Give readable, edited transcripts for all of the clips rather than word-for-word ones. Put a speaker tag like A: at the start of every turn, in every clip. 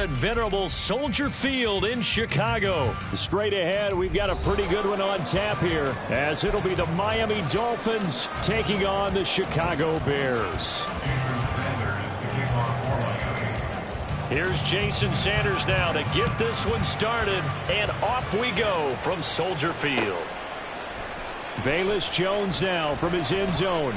A: at venerable Soldier Field in Chicago. Straight ahead, we've got a pretty good one on tap here, as it'll be the Miami Dolphins taking on the Chicago Bears. Here's Jason Sanders now to get this one started, and off we go from Soldier Field. Velus Jones now from his end zone.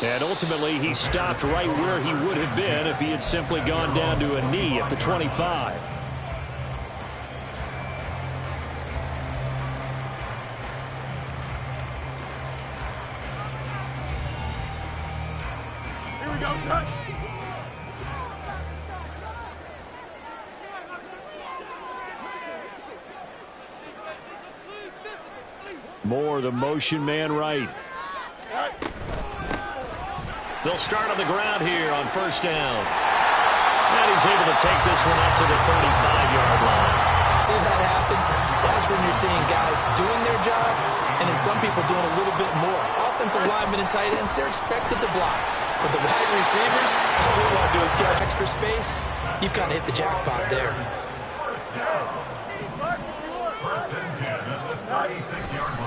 A: And ultimately, he stopped right where he would have been if he had simply gone down to a knee at the 25.
B: Here we go, son.
A: Moore, the motion man right. They'll start on the ground here on first down. And he's able to take this one up to the 35-yard line.
C: See that happen? That's when you're seeing guys doing their job, and then some people doing a little bit more. Offensive linemen and tight ends, they're expected to block. But the wide receivers, all they want to do is catch extra space. You've kind of hit the jackpot there.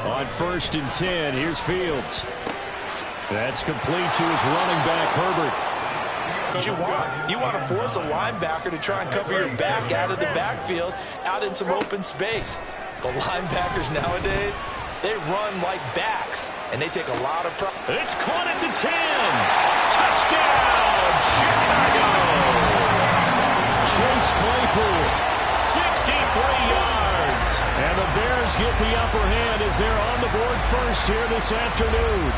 A: On first and 10, here's Fields. That's complete to his running back, Herbert.
C: You want to force a linebacker to try and cover your back out of the backfield, out in some open space. The linebackers nowadays, they run like backs, and they take a lot of pride.
A: It's caught at the 10. Touchdown, Chicago. Chase Claypool, 63 yards. And the Bears get the upper hand as they're on the board first here this afternoon.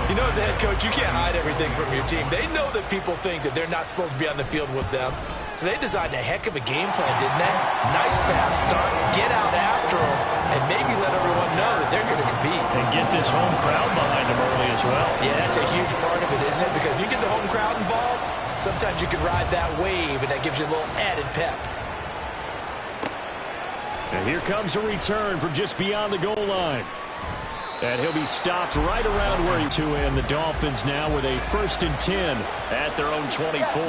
C: You know, as a head coach, you can't hide everything from your team. They know that people think that they're not supposed to be on the field with them. So they designed a heck of a game plan, didn't they? Nice fast start, get out after them, and maybe let everyone know that they're here to compete.
A: And get this home crowd behind them early as well.
C: Yeah, that's a huge part of it, isn't it? Because if you get the home crowd involved, sometimes you can ride that wave, and that gives you a little added pep.
A: And here comes a return from just beyond the goal line. And he'll be stopped right around where he's to, and the Dolphins now with a first and 10 at their own 24.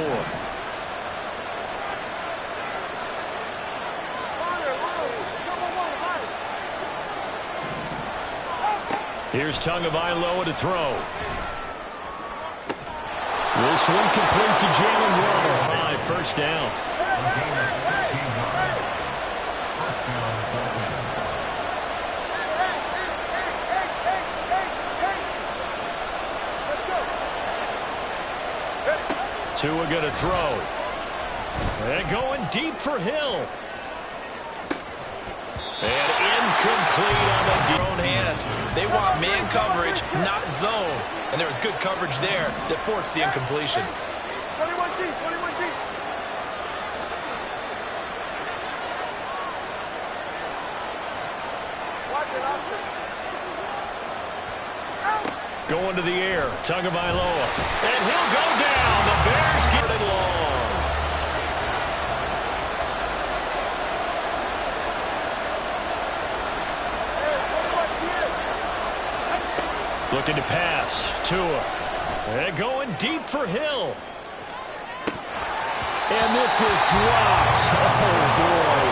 A: Here's Tagovailoa to throw. This one complete to Jalen Waddle. First down. Tua going to throw. And going deep for Hill. And incomplete on the deep.
C: Own hands. They want man coverage, not zone. And there was good coverage there that forced the incompletion.
B: 21G, 21G. Watch it, Austin.
A: Going to the air, Tagovailoa. And he'll go down. The Bears get it long. Looking to pass. Tua. And going deep for Hill. And this is dropped. Oh, boy.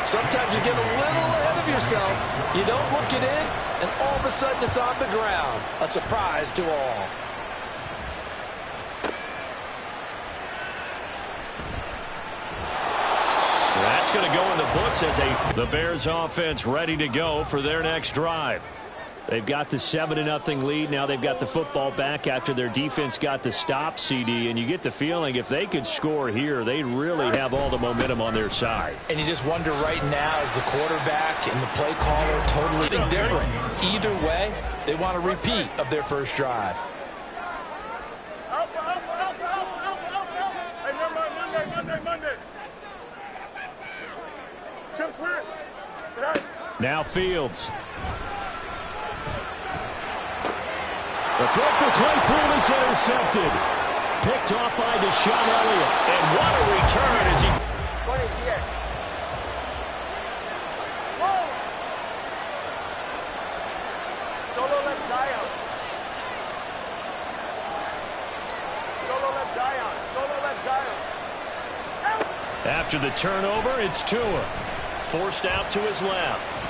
C: Sometimes you get a little ahead of yourself. You don't look it in, and all of a sudden it's on the ground. A surprise to all.
A: That's going to go in the books as the Bears offense ready to go for their next drive. They've got the 7-0 lead. Now they've got the football back after their defense got the stop, CD. And you get the feeling if they could score here, they'd really have all the momentum on their side.
C: And you just wonder right now, is the quarterback and the play caller totally different? Either way, they want a repeat of their first drive.
B: Hey, Monday. Chip's lit.
A: Now Fields. The throw for Claypool is intercepted. Picked off by Deshaun Elliott. And what a return as he...
B: 20 TX. Whoa! Solo left Zion. Solo left Zion. Solo left Zion.
A: After the turnover, it's Tua. Forced out to his left.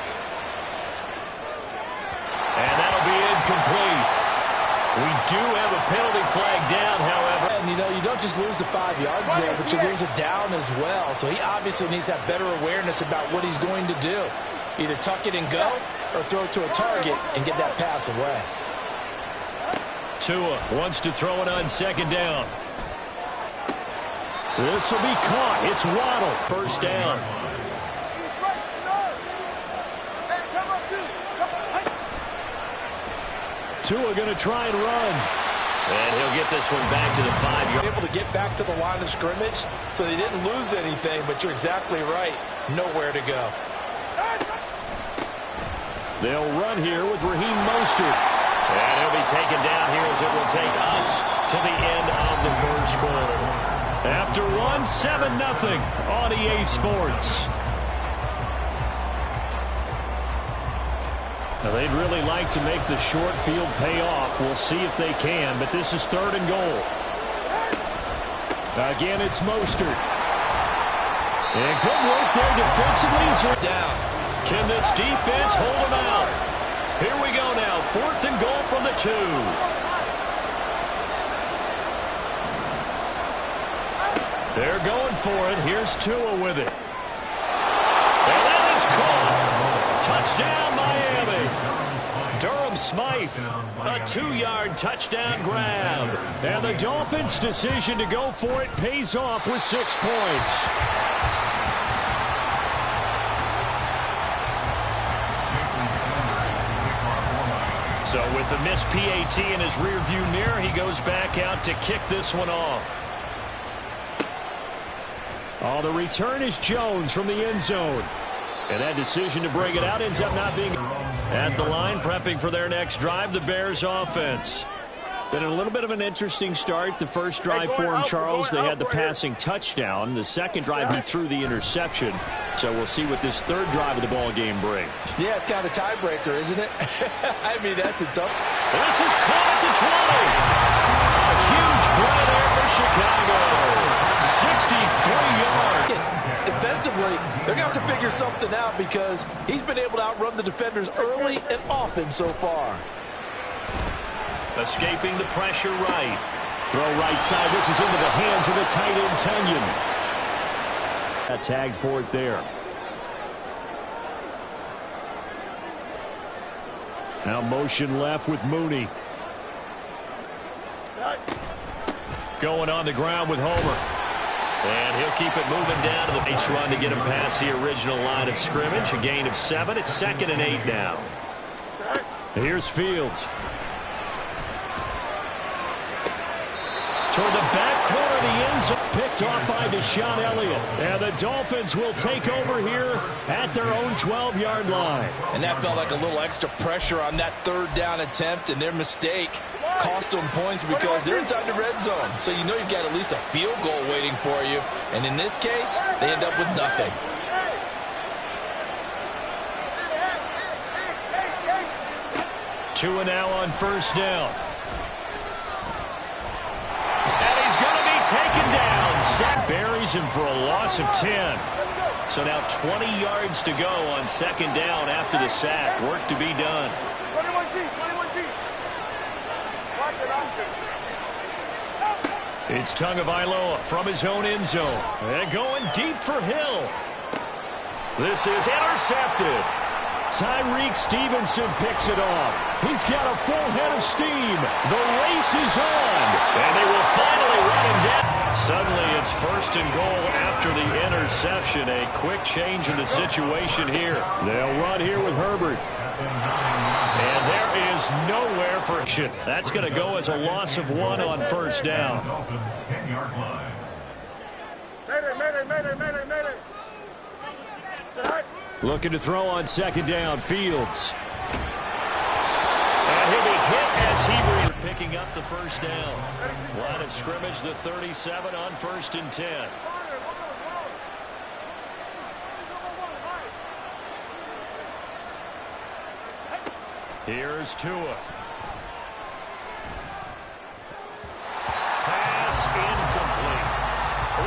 A: And that'll be incomplete. We do have a penalty flag down, however.
C: And, you know, you don't just lose the 5 yards there, but you lose it down as well. So he obviously needs to have better awareness about what he's going to do. Either tuck it and go or throw it to a target and get that pass away.
A: Tua wants to throw it on second down. This will be caught. It's Waddle. First down. Tua going to try and run. And he'll get this one back to the 5 yard.
C: Able to get back to the line of scrimmage, so they didn't lose anything, but you're exactly right. Nowhere to go.
A: They'll run here with Raheem Mostert. And he'll be taken down here as it will take us to the end of the first quarter. After one, 7-0 on EA Sports. Now, they'd really like to make the short field pay off. We'll see if they can, but this is 3rd and goal. Again, it's Mostert. And good work there defensively.
C: Down.
A: Can this defense hold them out? Here we go now. 4th and goal from the 2. They're going for it. Here's Tua with it. And that is caught. Touchdown, Miami. Durham Smythe, a 2-yard touchdown grab. And the Dolphins' decision to go for it pays off with 6 points. So with the missed PAT in his rearview mirror, he goes back out to kick this one off. Oh, the return is Jones from the end zone. And that decision to bring it out ends up not being at the line, prepping for their next drive, the Bears offense. Been a little bit of an interesting start. The first drive for him, Charles, they had the passing touchdown. The second drive, he threw the interception. So we'll see what this third drive of the ball game brings.
C: Yeah, it's kind of a tiebreaker, isn't it? I mean, that's a tough.
A: This is caught at the 20. A huge play there for Chicago. 63 yards.
C: Defensively, they're going to have to figure something out because he's been able to outrun the defenders early and often so far.
A: Escaping the pressure right. Throw right side. This is into the hands of the tight end, Tunyon. A tag for it there. Now motion left with Mooney. Going on the ground with Homer. And he'll keep it moving down to the base run to get him past the original line of scrimmage. A gain of 7. It's 2nd and 8 now. Here's Fields. Toward the back corner of the end zone. Picked off by Deshaun Elliott. And the Dolphins will take over here at their own 12-yard line.
C: And that felt like a little extra pressure on that 3rd down attempt, and their mistake cost them points because they're inside the red zone. So you know you've got at least a field goal waiting for you. And in this case, they end up with nothing.
A: Tua now on first down. And he's going to be taken down. Sack buries him for a loss of 10. So now 20 yards to go on 2nd down after the sack. Work to be done.
B: 21G, 21G. Watch it, Oscar.
A: It's Tagovailoa from his own end zone. And going deep for Hill. This is intercepted. Tyreek Stevenson picks it off. He's got a full head of steam. The race is on. And they will finally run him down. Suddenly it's 1st and goal after the interception. A quick change in the situation here. They'll run here with Herbert. And there is nowhere for action. That's going to go as a loss of 1 on first down.
B: Mayday.
A: Looking to throw on 2nd down, Fields. And he'll be hit as he picking up the first down. Line of scrimmage, the 37 on 1st and 10. Here's Tua. Pass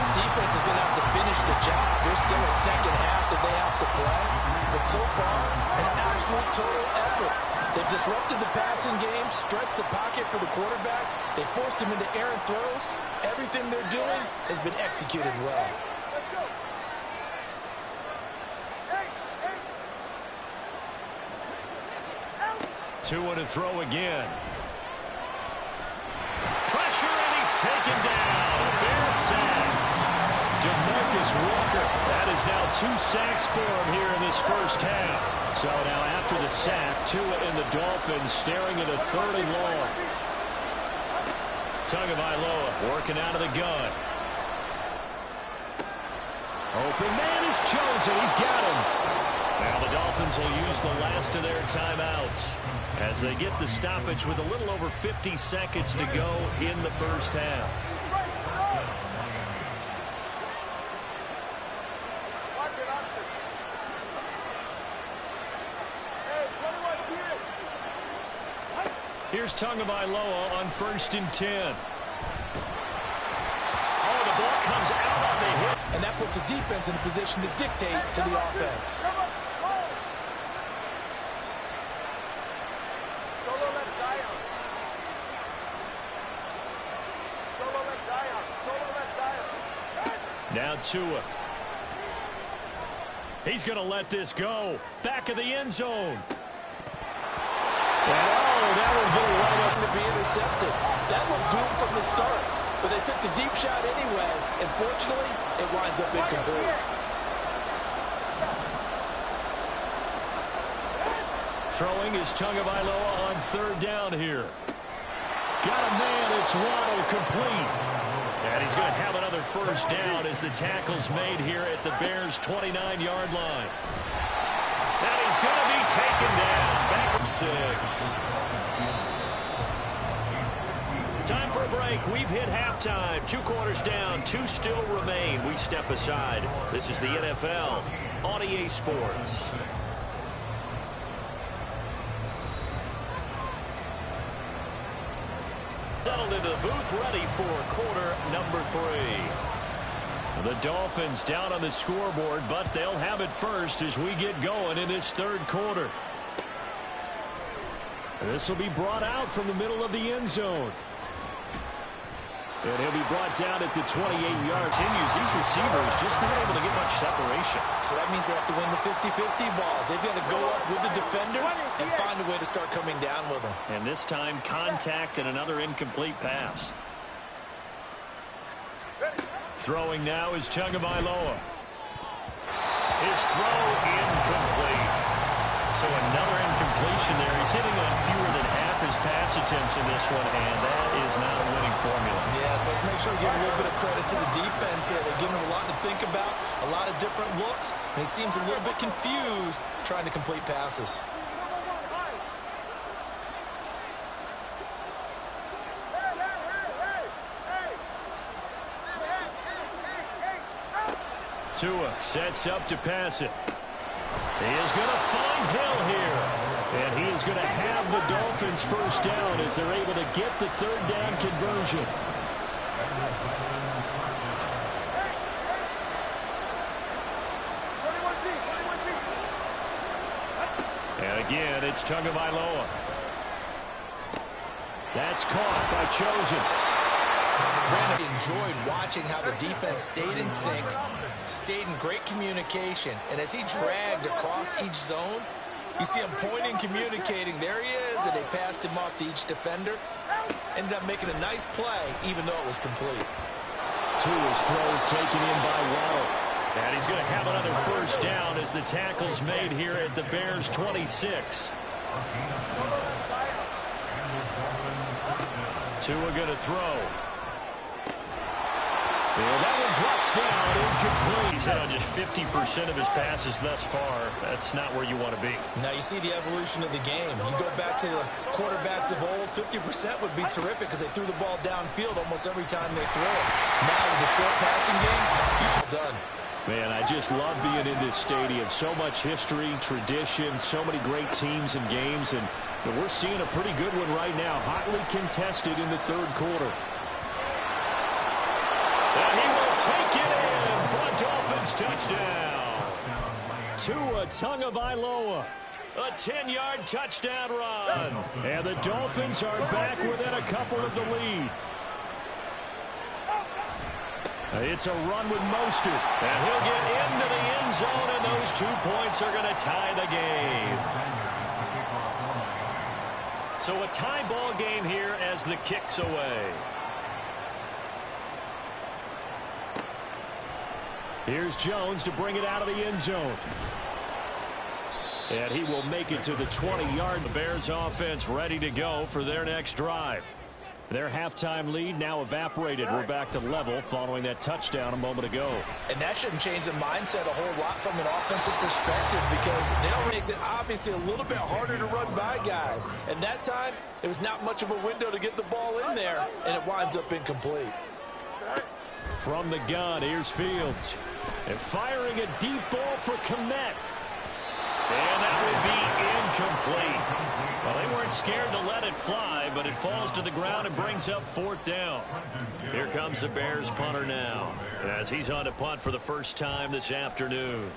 C: This defense is going to have to finish the job. There's still a second half that they have to play. But so far, an absolute total effort. They've disrupted the passing game, stressed the pocket for the quarterback. They forced him into errant throws. Everything they're doing has been executed well.
B: Let's go.
A: Tua to throw again. Pressure, and he's taken down. Bears sack. DeMarcus Walker. That is now 2 sacks for him here in this first half. So now after the sack, Tua and the Dolphins staring at a 3rd and long. Tagovailoa working out of the gun. Open man is chosen. He's got him. Now the Dolphins will use the last of their timeouts as they get the stoppage with a little over 50 seconds to go in the first half. Here's Tagovailoa on 1st and 10. Oh, the ball comes out on the hit.
C: And that puts the defense in a position to dictate to the offense.
B: Solo left Zion. Solo left Zion. Solo left Zion.
A: Now Tua. He's going to let this go. Back of the end zone. Oh, that one's going to wind up
C: To be intercepted. That looked doomed from the start. But they took the deep shot anyway. And fortunately, it winds up incomplete.
A: Throwing is Tagovailoa on 3rd down here. Got a man. It's Waddle complete. And he's going to have another 1st down as the tackle's made here at the Bears' 29-yard line. And he's going to be taken down. Back at 6. Time for a break. We've hit halftime. 2 quarters down. 2 still remain. We step aside. This is the NFL on EA Sports. Settled into the booth, ready for quarter number 3. The Dolphins down on the scoreboard, but they'll have it first as we get going in this 3rd quarter. This will be brought out from the middle of the end zone. And he'll be brought down at the 28-yard. Continues. These receivers just not able to get much separation.
C: So that means they have to win the 50-50 balls. They've got to go up with the defender and find a way to start coming down with them.
A: And this time, contact and another incomplete pass. Throwing now is Tagovailoa. His throw incomplete. So another incompletion there. He's hitting on fewer than half his pass attempts in this one, and that is not a winning formula.
C: Yeah, so let's make sure we give a little bit of credit to the defense here. They're giving him a lot to think about, a lot of different looks, and he seems a little bit confused trying to complete passes.
A: Tua sets up to pass it. He is going to find Hill here. And he is going to have the Dolphins 1st down as they're able to get the 3rd down conversion. And again, it's Tagovailoa. That's caught by Chosen.
C: Brandon enjoyed watching how the defense stayed in sync, stayed in great communication, and as he dragged across each zone, you see him pointing, communicating. There he is, and they passed him off to each defender. Ended up making a nice play, even though it was complete.
A: Tua's throws taken in by Waddle. And he's going to have another 1st down as the tackle's made here at the Bears' 26. Tua going to throw. And that one drops down, incomplete. He's hit on just 50% of his passes thus far. That's not where you want to be.
C: Now you see the evolution of the game. You go back to the quarterbacks of old, 50% would be terrific because they threw the ball downfield almost every time they throw it. Now with the short passing game, you should have done.
A: Man, I just love being in this stadium. So much history, tradition, so many great teams and games, and we're seeing a pretty good one right now. Hotly contested in the 3rd quarter. And he will take it in for a Dolphins touchdown. Tua Tagovailoa. A 10-yard touchdown run. And the Dolphins are back within a couple of the lead. It's a run with Mostert. And he'll get into the end zone, and those 2 points are going to tie the game. So a tie ball game here as the kick's away. Here's Jones to bring it out of the end zone. And he will make it to the 20-yard. The Bears offense ready to go for their next drive. Their halftime lead now evaporated. We're back to level following that touchdown a moment ago.
C: And that shouldn't change the mindset a whole lot from an offensive perspective, because now it makes it obviously a little bit harder to run by guys. And that time, it was not much of a window to get the ball in there, and it winds up incomplete.
A: From the gun, here's Fields. And firing a deep ball for Kmet. And that would be incomplete. Well, they weren't scared to let it fly, but it falls to the ground and brings up 4th down. Here comes the Bears punter now, as he's on to punt for the first time this afternoon.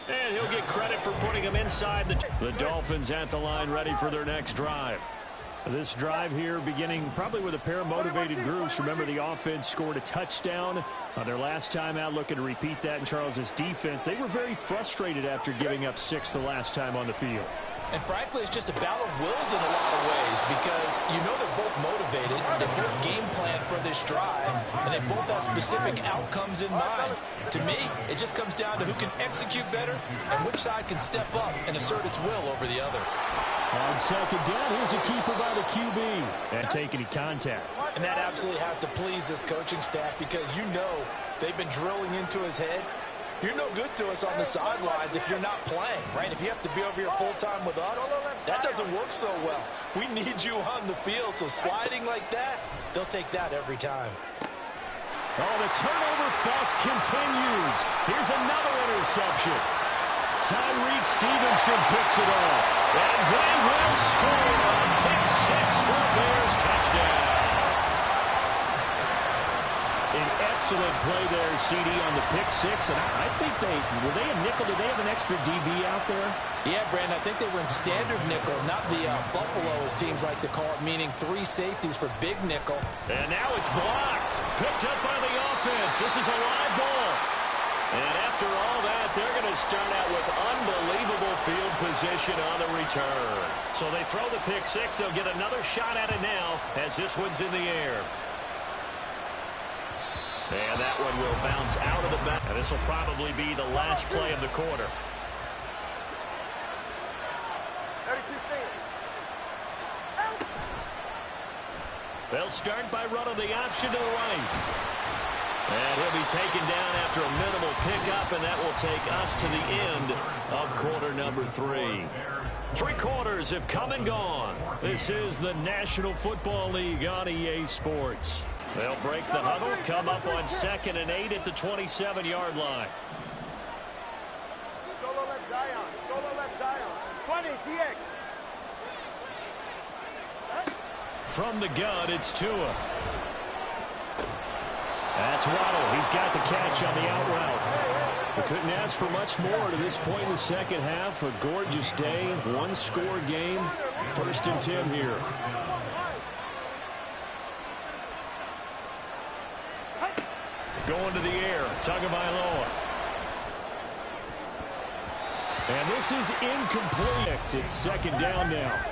A: And he'll get credit for putting him inside the Dolphins at the line, ready for their next drive. This drive here beginning probably with a pair of motivated groups. Remember, the offense scored a touchdown on their last time out, looking to repeat that in Charles's defense. They were very frustrated after giving up 6 the last time on the field.
C: And frankly, it's just a battle of wills in a lot of ways, because you know they're both motivated, they both game plan for this drive, and they both have specific outcomes in mind. To me, it just comes down to who can execute better and which side can step up and assert its will over the other.
A: On second down, here's a keeper by the QB. And take any contact.
C: And that absolutely has to please this coaching staff, because you know they've been drilling into his head. You're no good to us on the sidelines if you're not playing, right? If you have to be over here full-time with us, that doesn't work so well. We need you on the field, so sliding like that, they'll take that every time.
A: Oh, the turnover fest continues. Here's another interception. Tyreek Stevenson picks it off. And they will score on pick 6 for a Bears touchdown. An excellent play there, CD, on the pick 6. And I think were they a nickel? Did they have an extra DB out there?
C: Yeah, Brandon, I think they were in standard nickel, not the Buffalo, as teams like to call it, meaning 3 safeties for big nickel.
A: And now it's blocked. Picked up by the offense. This is a live ball. And after all that, they're going to start out with unbelievable field position on the return. So they throw the pick 6. They'll get another shot at it now as this one's in the air. And that one will bounce out of the back. And this will probably be the last play of the quarter.
B: 32 stand.
A: They'll start by running the option to the right. And he'll be taken down after a minimal pickup, and that will take us to the end of quarter number 3. 3 quarters have come and gone. This is the National Football League on EA Sports. They'll break the huddle, come up on 2nd and 8 at the 27-yard line.
B: Solo left Zion. Solo left Zion. 20 TX.
A: From the gun, it's Tua. That's Waddle. He's got the catch on the out route. We couldn't ask for much more to this point in the second half. A gorgeous day, 1-score game. 1st and 10 here. Going to the air, Tagovailoa. And this is incomplete. It's 2nd down now.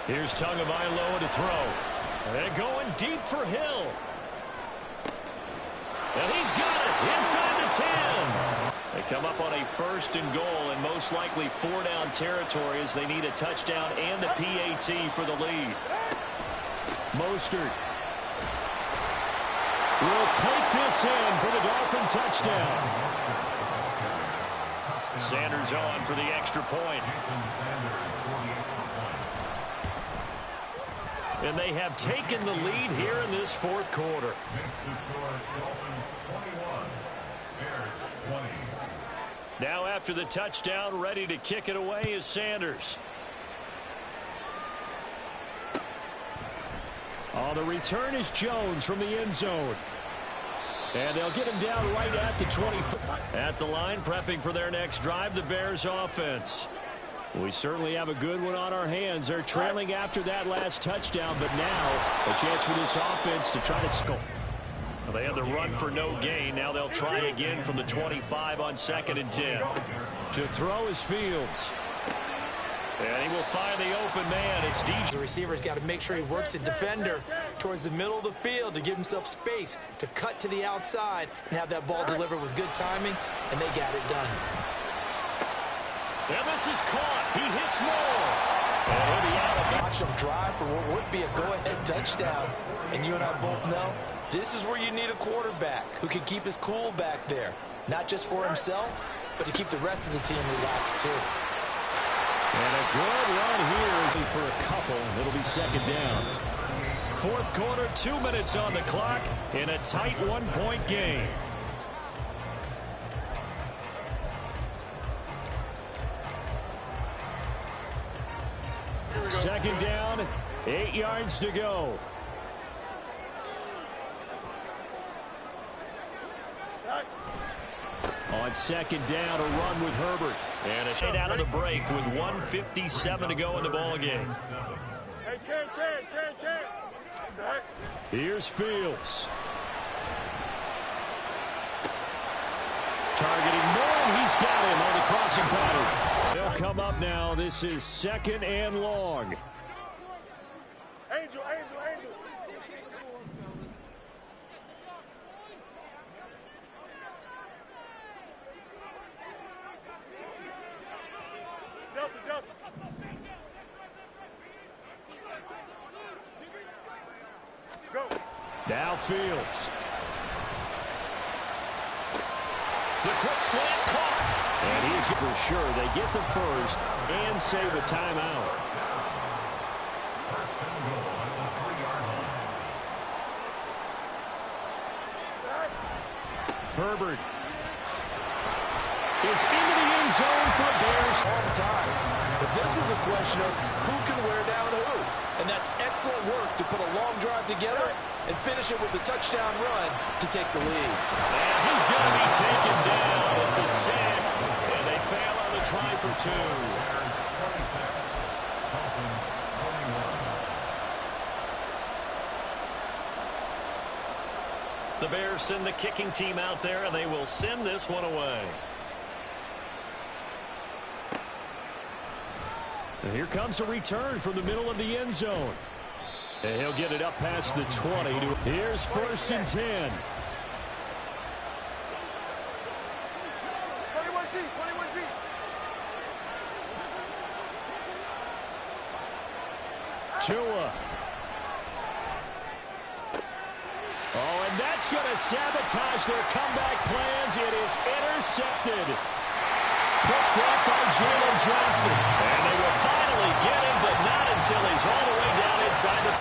A: Here's Tagovailoa to throw. And going deep for Hill. And he's got it inside the 10. They come up on a 1st and goal, and most likely 4-down territory as they need a touchdown and the PAT for the lead. Mostert will take this in for the Dolphin touchdown. Sanders on for the extra point. And they have taken the lead here in this fourth quarter. Now after the touchdown, ready to kick it away is Sanders. On the return is Jones from the end zone. And they'll get him down right at the 20. At the line, prepping for their next drive, the Bears offense. We certainly have a good one on our hands. They're trailing after that last touchdown, but now a chance for this offense to try to score. Well, they had the run for no gain. Now they'll try again from the 25 on 2nd and 10. To throw is Fields. And he will find the open man. It's DJ.
C: The receiver's got to make sure he works the defender towards the middle of the field to give himself space to cut to the outside and have that ball delivered with good timing, and they got it done.
A: And this is caught. He hits more. And he'll be out of it.
C: Watch him drive for what would be a go-ahead touchdown. And you and I both know this is where you need a quarterback who can keep his cool back there. Not just for himself, but to keep the rest of the team relaxed too.
A: And a good run here for a couple. It'll be 2nd down. Fourth quarter, 2 minutes on the clock in a tight 1-point game. Second down, 8 yards to go. On 2nd down, a run with Herbert. And a shot out of the break with 1:57 to go in the ball game. Here's Fields. Targeting more, and he's got him on the crossing pattern. They'll come up now. This is 2nd and long.
B: Angel. Go.
A: Now Fields. The quick slant caught. And he's for sure. They get the first and save a timeout. Herbert is into the end zone for a Bears
C: All the time. But this was a question of who can wear down who. And that's excellent work to put a long drive together and finish it with the touchdown run to take the lead.
A: And he's going to be taken down. It's a sack, and they fail on the try for 2. The Bears send the kicking team out there, and they will send this one away. And here comes a return from the middle of the end zone. And he'll get it up past the 20. Here's 1st and 10.
B: 21G.
A: Tua. Oh, and that's going to sabotage their comeback plans. It is intercepted. Picked up by Jalen Johnson. And they will finally get him, but not until he's all the way down inside the...